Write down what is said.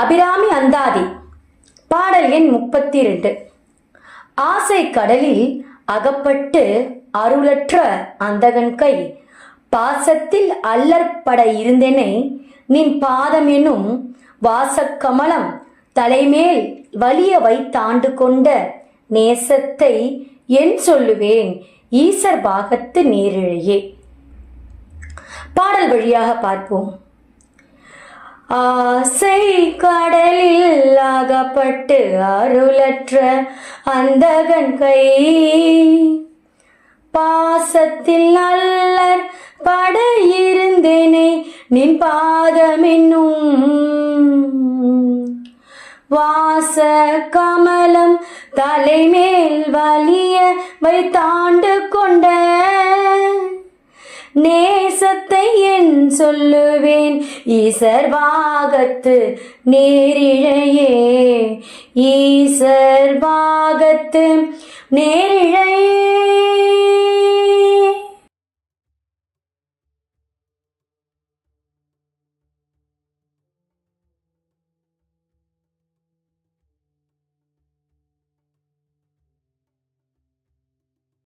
அபிராமி அந்தாதி பாடல் எண் 32. ஆசை கடலில் அகப்பட்டு அருளற்ற அந்தகன் கை பாசத்தில் அல்லற்பட இருந்தெனை நின் பாதம் எனும் வாசக்கமலம் தலைமேல் வலிய வைத்தாண்டு கொண்ட நேசத்தை என் சொல்லுவேன் ஈசர் பாகத்து நேரிழையே. பாடல் வழியாக பார்ப்போம். ஆசை கடலில் அகப்பட்டு அருளற்ற அந்தகன் கை பாசத்தில் அல்லற் பட இருந்தேனே நின் பாதமென்னும் வாச கமலம் தலைமேல் வலிய வைத்தாண்டு கொண்ட நேசத்தை என் சொல்லுவேன் ஈசர் பாகத்து நேரிழையே. ஈசர் பாகத்து நேரிழையே.